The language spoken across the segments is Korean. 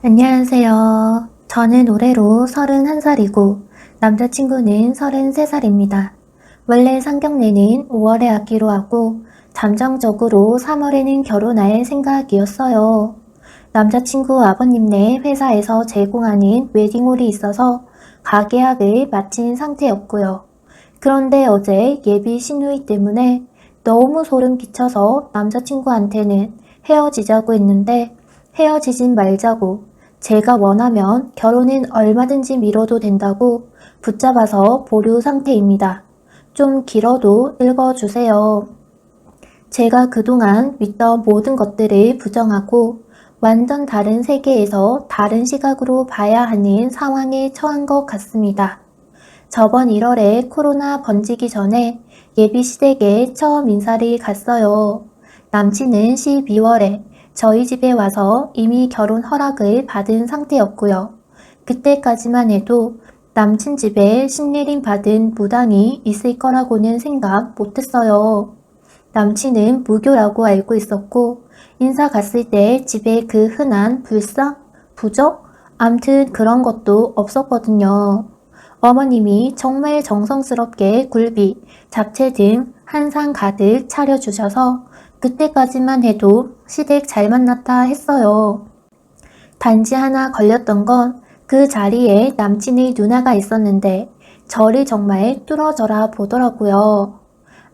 안녕하세요. 저는 올해로 31살이고 남자친구는 33살입니다. 원래 상견례는 5월에 하기로 하고 잠정적으로 3월에는 결혼할 생각이었어요. 남자친구 아버님네 회사에서 제공하는 웨딩홀이 있어서 가계약을 마친 상태였고요. 그런데 어제 예비 시누이 때문에 너무 소름 끼쳐서 남자친구한테는 헤어지자고 했는데 헤어지진 말자고 제가 원하면 결혼은 얼마든지 미뤄도 된다고 붙잡아서 보류 상태입니다. 좀 길어도 읽어주세요. 제가 그동안 믿던 모든 것들을 부정하고 완전 다른 세계에서 다른 시각으로 봐야 하는 상황에 처한 것 같습니다. 저번 1월에 코로나 번지기 전에 예비 시댁에 처음 인사를 갔어요. 남친은 12월에 저희 집에 와서 이미 결혼 허락을 받은 상태였고요. 그때까지만 해도 남친 집에 신내림 받은 무당이 있을 거라고는 생각 못했어요. 남친은 무교라고 알고 있었고 인사 갔을 때 집에 그 흔한 불상, 부적, 암튼 그런 것도 없었거든요. 어머님이 정말 정성스럽게 굴비, 잡채 등 한상 가득 차려주셔서 그때까지만 해도 시댁 잘 만났다 했어요. 단지 하나 걸렸던 건 그 자리에 남친의 누나가 있었는데 저를 정말 뚫어져라 보더라고요.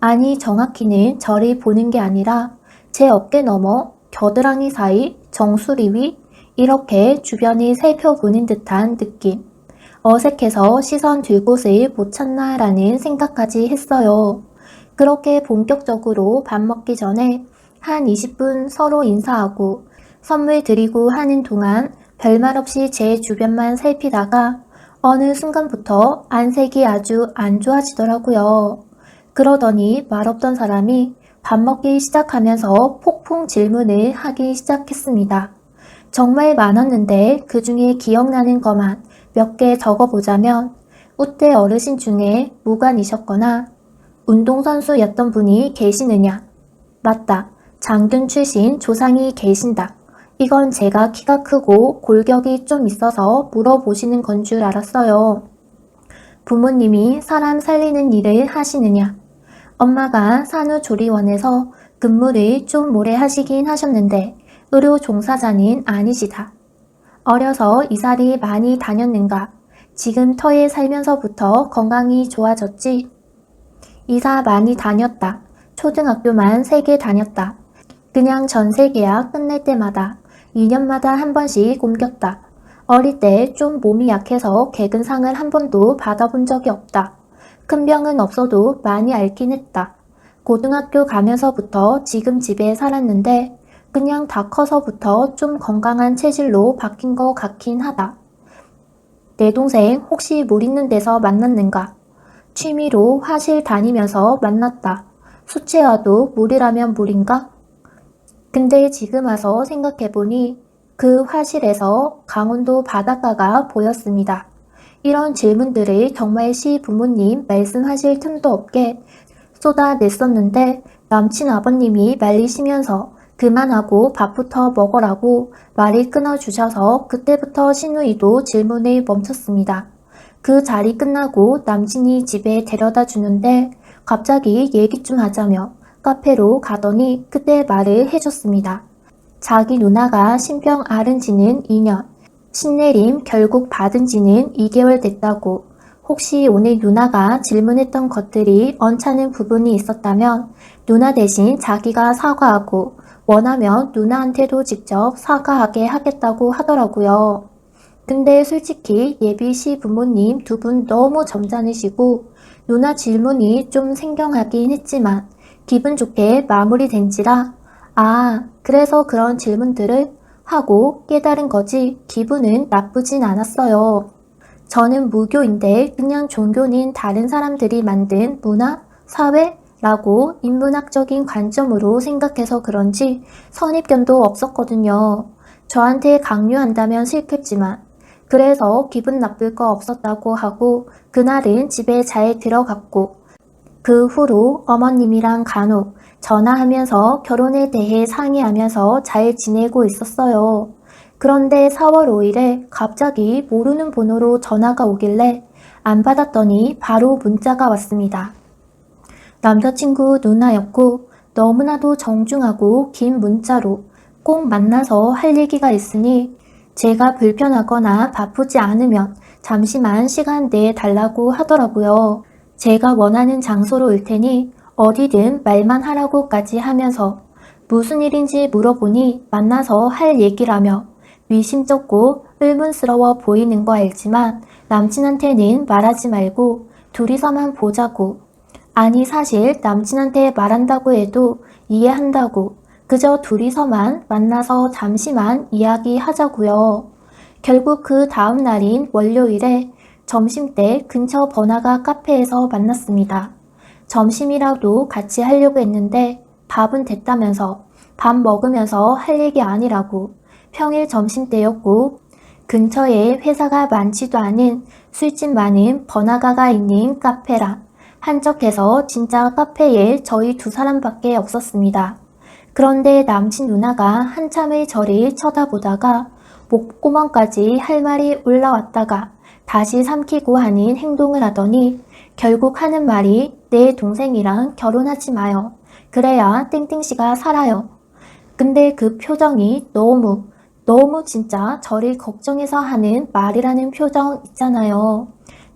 아니 정확히는 저를 보는 게 아니라 제 어깨 너머 겨드랑이 사이 정수리 위 이렇게 주변을 살펴보는 듯한 느낌. 어색해서 시선 들 곳을 못 찾나라는 생각까지 했어요. 그렇게 본격적으로 밥 먹기 전에 한 20분 서로 인사하고 선물 드리고 하는 동안 별말 없이 제 주변만 살피다가 어느 순간부터 안색이 아주 안 좋아지더라고요. 그러더니 말없던 사람이 밥 먹기 시작하면서 폭풍 질문을 하기 시작했습니다. 정말 많았는데 그 중에 기억나는 것만 몇 개 적어보자면 우때 어르신 중에 무관이셨거나 운동선수였던 분이 계시느냐? 맞다. 장군 출신 조상이 계신다. 이건 제가 키가 크고 골격이 좀 있어서 물어보시는 건 줄 알았어요. 부모님이 사람 살리는 일을 하시느냐? 엄마가 산후조리원에서 근무를 좀 오래 하시긴 하셨는데 의료 종사자는 아니시다. 어려서 이사를 많이 다녔는가? 지금 터에 살면서부터 건강이 좋아졌지? 이사 많이 다녔다. 초등학교만 3개 다녔다. 그냥 전세계약 끝날 때마다 2년마다 한 번씩 옮겼다. 어릴 때 좀 몸이 약해서 개근상을 한 번도 받아본 적이 없다. 큰 병은 없어도 많이 앓긴 했다. 고등학교 가면서부터 지금 집에 살았는데 그냥 다 커서부터 좀 건강한 체질로 바뀐 것 같긴 하다. 내 동생 혹시 물 있는 데서 만났는가? 취미로 화실 다니면서 만났다. 수채화도 물이라면 물인가? 근데 지금 와서 생각해보니 그 화실에서 강원도 바닷가가 보였습니다. 이런 질문들을 정말 시부모님 말씀하실 틈도 없게 쏟아냈었는데 남친 아버님이 말리시면서 그만하고 밥부터 먹으라고 말을 끊어주셔서 그때부터 시누이도 질문을 멈췄습니다. 그 자리 끝나고 남친이 집에 데려다 주는데 갑자기 얘기 좀 하자며 카페로 가더니 그때 말을 해줬습니다. 자기 누나가 신병 앓은 지는 2년, 신내림 결국 받은 지는 2개월 됐다고. 혹시 오늘 누나가 질문했던 것들이 언짢은 부분이 있었다면 누나 대신 자기가 사과하고 원하면 누나한테도 직접 사과하게 하겠다고 하더라고요. 근데 솔직히 예비 시부모님 두 분 너무 점잖으시고 누나 질문이 좀 생경하긴 했지만 기분 좋게 마무리된지라 그래서 그런 질문들을 하고 깨달은 거지 기분은 나쁘진 않았어요. 저는 무교인데 그냥 종교는 다른 사람들이 만든 문화, 사회라고 인문학적인 관점으로 생각해서 그런지 선입견도 없었거든요. 저한테 강요한다면 싫겠지만 그래서 기분 나쁠 거 없었다고 하고 그날은 집에 잘 들어갔고 그 후로 어머님이랑 간혹 전화하면서 결혼에 대해 상의하면서 잘 지내고 있었어요. 그런데 4월 5일에 갑자기 모르는 번호로 전화가 오길래 안 받았더니 바로 문자가 왔습니다. 남자친구 누나였고 너무나도 정중하고 긴 문자로 꼭 만나서 할 얘기가 있으니 제가 불편하거나 바쁘지 않으면 잠시만 시간 내달라고 하더라고요. 제가 원하는 장소로 올 테니 어디든 말만 하라고까지 하면서 무슨 일인지 물어보니 만나서 할 얘기라며 미심쩍고 의문스러워 보이는 거 알지만 남친한테는 말하지 말고 둘이서만 보자고. 아니 사실 남친한테 말한다고 해도 이해한다고. 그저 둘이서만 만나서 잠시만 이야기하자고요. 결국 그 다음 날인 월요일에 점심때 근처 번화가 카페에서 만났습니다. 점심이라도 같이 하려고 했는데 밥은 됐다면서 밥 먹으면서 할 얘기 아니라고. 평일 점심때였고 근처에 회사가 많지도 않은 술집 많은 번화가가 있는 카페라 한적해서 진짜 카페에 저희 두 사람밖에 없었습니다. 그런데 남친 누나가 한참을 저를 쳐다보다가 목구멍까지 할 말이 올라왔다가 다시 삼키고 하는 행동을 하더니 결국 하는 말이 내 동생이랑 결혼하지 마요. 그래야 땡땡씨가 살아요. 근데 그 표정이 너무 진짜 저를 걱정해서 하는 말이라는 표정 있잖아요.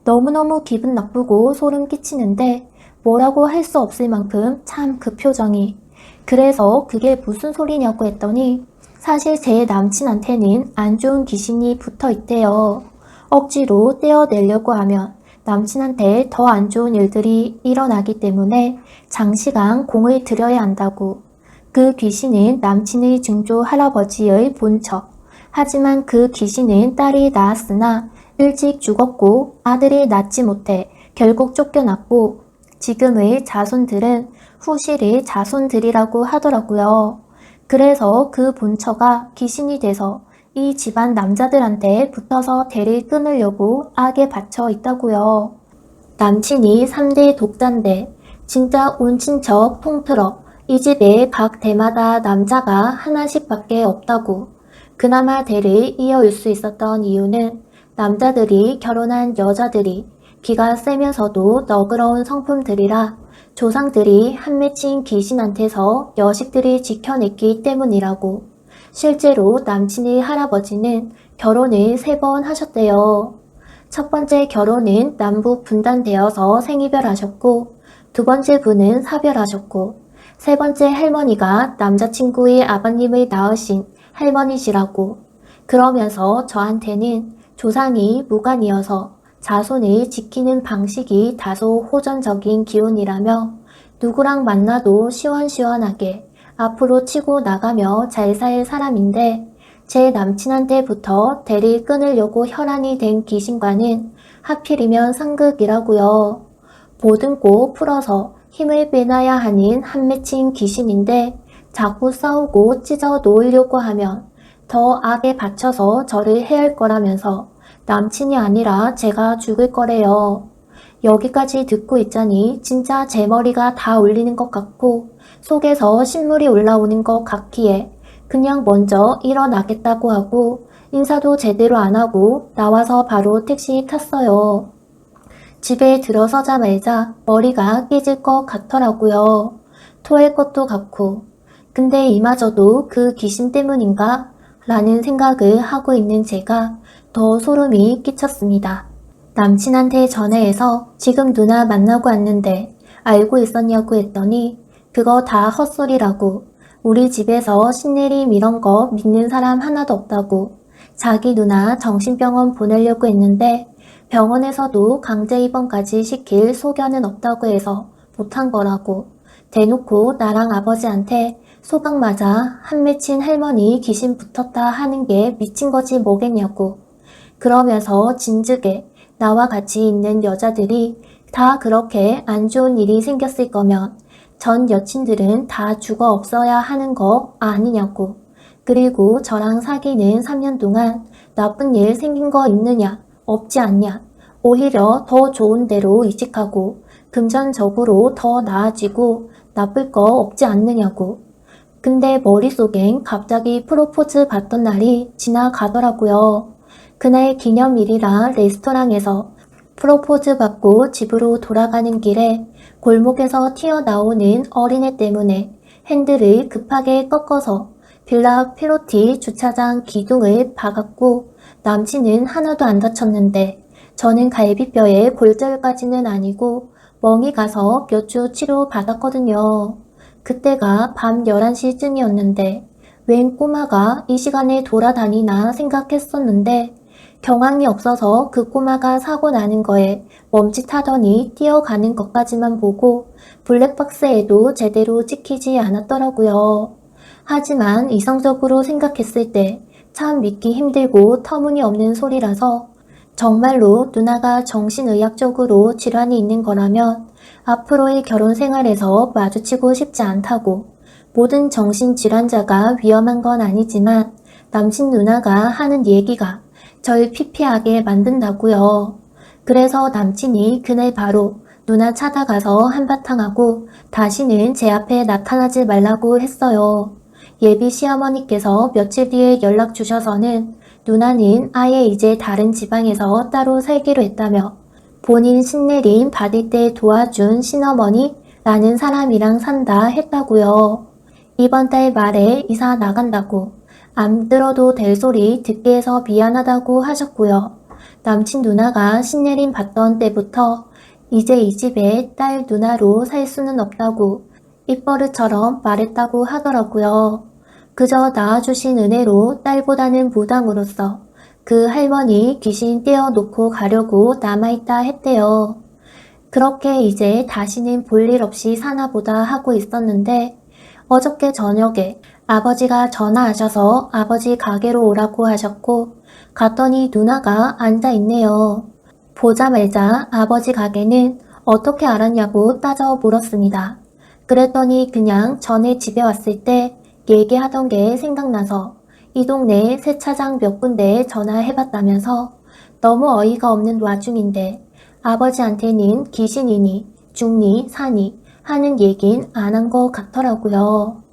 너무너무 기분 나쁘고 소름 끼치는데 뭐라고 할 수 없을 만큼 참 그 표정이. 그래서 그게 무슨 소리냐고 했더니 사실 제 남친한테는 안 좋은 귀신이 붙어 있대요. 억지로 떼어내려고 하면 남친한테 더 안 좋은 일들이 일어나기 때문에 장시간 공을 들여야 한다고. 그 귀신은 남친의 증조 할아버지의 본처. 하지만 그 귀신은 딸이 낳았으나 일찍 죽었고 아들이 낳지 못해 결국 쫓겨났고 지금의 자손들은 후실의 자손들이라고 하더라고요. 그래서 그 본처가 귀신이 돼서 이 집안 남자들한테 붙어서 대를 끊으려고 악에 받쳐 있다고요. 남친이 3대 독자인데 진짜 온 친척 통틀어 이 집에 각 대마다 남자가 하나씩밖에 없다고. 그나마 대를 이어올 수 있었던 이유는 남자들이 결혼한 여자들이 기가 세면서도 너그러운 성품들이라 조상들이 한 맺힌 귀신한테서 여식들이 지켜냈기 때문이라고. 실제로 남친의 할아버지는 결혼을 3번 하셨대요. 첫 번째 결혼은 남북 분단되어서 생이별하셨고 두 번째 분은 사별하셨고 세 번째 할머니가 남자친구의 아버님을 낳으신 할머니시라고. 그러면서 저한테는 조상이 무관이어서 자손을 지키는 방식이 다소 호전적인 기운이라며 누구랑 만나도 시원시원하게 앞으로 치고 나가며 잘 살 사람인데 제 남친한테부터 대를 끊으려고 혈안이 된 귀신과는 하필이면 상극이라고요. 모든 꼭 풀어서 힘을 빼놔야 하는 한 맺힌 귀신인데 자꾸 싸우고 찢어 놓으려고 하면 더 악에 받쳐서 저를 해할 거라면서 남친이 아니라 제가 죽을 거래요. 여기까지 듣고 있자니 진짜 제 머리가 다 울리는 것 같고 속에서 신물이 올라오는 것 같기에 그냥 먼저 일어나겠다고 하고 인사도 제대로 안 하고 나와서 바로 택시 탔어요. 집에 들어서자마자 머리가 깨질 것 같더라고요. 토할 것도 같고. 근데 이마저도 그 귀신 때문인가? 라는 생각을 하고 있는 제가 더 소름이 끼쳤습니다. 남친한테 전화해서 지금 누나 만나고 왔는데 알고 있었냐고 했더니 그거 다 헛소리라고. 우리 집에서 신내림 이런 거 믿는 사람 하나도 없다고. 자기 누나 정신병원 보내려고 했는데 병원에서도 강제 입원까지 시킬 소견은 없다고 해서 못한 거라고. 대놓고 나랑 아버지한테 소각 맞아 한 맺힌 할머니 귀신 붙었다 하는 게 미친 거지 뭐겠냐고. 그러면서 진즉에 나와 같이 있는 여자들이 다 그렇게 안 좋은 일이 생겼을 거면 전 여친들은 다 죽어 없어야 하는 거 아니냐고. 그리고 저랑 사귀는 3년 동안 나쁜 일 생긴 거 있느냐, 없지 않냐. 오히려 더 좋은 데로 이직하고 금전적으로 더 나아지고 나쁠 거 없지 않느냐고. 근데 머릿속엔 갑자기 프로포즈 받던 날이 지나가더라고요. 그날 기념일이라 레스토랑에서 프로포즈 받고 집으로 돌아가는 길에 골목에서 튀어나오는 어린애 때문에 핸들을 급하게 꺾어서 빌라 피로티 주차장 기둥을 박았고 남친은 하나도 안 다쳤는데 저는 갈비뼈에 골절까지는 아니고 멍이 가서 몇 주 치료 받았거든요. 그때가 밤 11시쯤이었는데 웬 꼬마가 이 시간에 돌아다니나 생각했었는데 경황이 없어서 그 꼬마가 사고 나는 거에 멈칫하더니 뛰어가는 것까지만 보고 블랙박스에도 제대로 찍히지 않았더라고요. 하지만 이성적으로 생각했을 때 참 믿기 힘들고 터무니없는 소리라서 정말로 누나가 정신의학적으로 질환이 있는 거라면 앞으로의 결혼 생활에서 마주치고 싶지 않다고. 모든 정신질환자가 위험한 건 아니지만 남친 누나가 하는 얘기가 절 피폐하게 만든다고요. 그래서 남친이 그날 바로 누나 찾아가서 한바탕 하고 다시는 제 앞에 나타나지 말라고 했어요. 예비 시어머니께서 며칠 뒤에 연락 주셔서는 누나는 아예 이제 다른 지방에서 따로 살기로 했다며 본인 신내림 받을 때 도와준 신어머니라는 사람이랑 산다 했다고요. 이번 달 말에 이사 나간다고 안 들어도 될 소리 듣게 해서 미안하다고 하셨고요. 남친 누나가 신내림 받던 때부터 이제 이 집에 딸 누나로 살 수는 없다고 입버릇처럼 말했다고 하더라고요. 그저 낳아주신 은혜로 딸보다는 무당으로서 그 할머니 귀신 떼어놓고 가려고 남아있다 했대요. 그렇게 이제 다시는 볼일 없이 사나보다 하고 있었는데 어저께 저녁에 아버지가 전화하셔서 아버지 가게로 오라고 하셨고 갔더니 누나가 앉아있네요. 보자마자 아버지 가게는 어떻게 알았냐고 따져 물었습니다. 그랬더니 그냥 전에 집에 왔을 때 얘기하던 게 생각나서 이 동네 세차장 몇 군데에 전화해봤다면서 너무 어이가 없는 와중인데 아버지한테는 귀신이니 죽니 사니 하는 얘긴 안 한 것 같더라고요.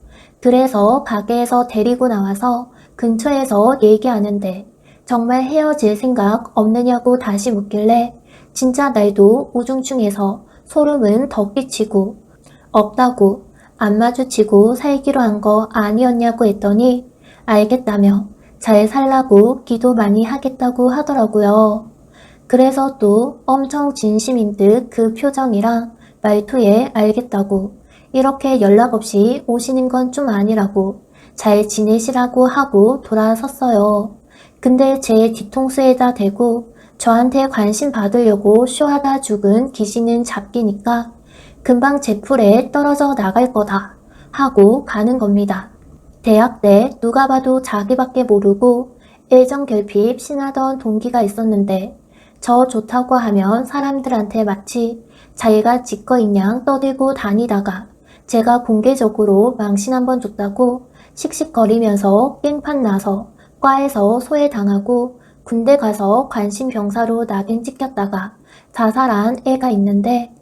그래서 가게에서 데리고 나와서 근처에서 얘기하는데 정말 헤어질 생각 없느냐고 다시 묻길래 진짜 날도 우중충해서 소름은 더 끼치고 없다고 안 마주치고 살기로 한 거 아니었냐고 했더니 알겠다며 잘 살라고 기도 많이 하겠다고 하더라고요. 그래서 또 엄청 진심인 듯 그 표정이랑 말투에 알겠다고 이렇게 연락 없이 오시는 건 좀 아니라고 잘 지내시라고 하고 돌아섰어요. 근데 제 뒤통수에다 대고 저한테 관심 받으려고 쇼하다 죽은 귀신은 잡기니까 금방 제 풀에 떨어져 나갈 거다 하고 가는 겁니다. 대학 때 누가 봐도 자기밖에 모르고 애정결핍 심하던 동기가 있었는데 저 좋다고 하면 사람들한테 마치 자기가 지꺼인 양 떠들고 다니다가 제가 공개적으로 망신 한번 줬다고 씩씩거리면서 깽판 나서 과에서 소외당하고 군대 가서 관심병사로 낙인 찍혔다가 자살한 애가 있는데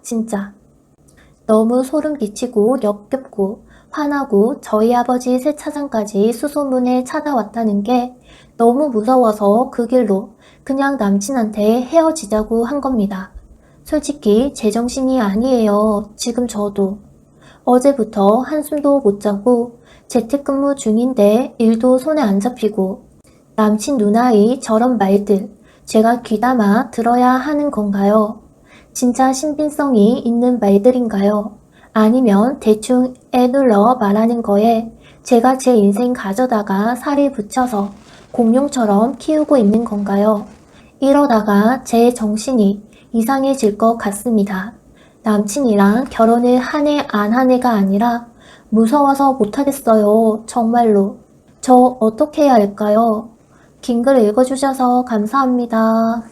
진짜 너무 소름 끼치고 역겹고 화나고 저희 아버지 세차장까지 수소문에 찾아왔다는 게 너무 무서워서 그 길로 그냥 남친한테 헤어지자고 한 겁니다. 솔직히 제정신이 아니에요. 지금 저도. 어제부터 한숨도 못 자고 재택근무 중인데 일도 손에 안 잡히고 남친 누나의 저런 말들 제가 귀담아 들어야 하는 건가요? 진짜 신빙성이 있는 말들인가요? 아니면 대충 애눌러 말하는 거에 제가 제 인생 가져다가 살을 붙여서 공룡처럼 키우고 있는 건가요? 이러다가 제 정신이 이상해질 것 같습니다. 남친이랑 결혼을 한 해 안 한 해가 아니라 무서워서 못하겠어요. 정말로. 저 어떻게 해야 할까요? 긴 글 읽어주셔서 감사합니다.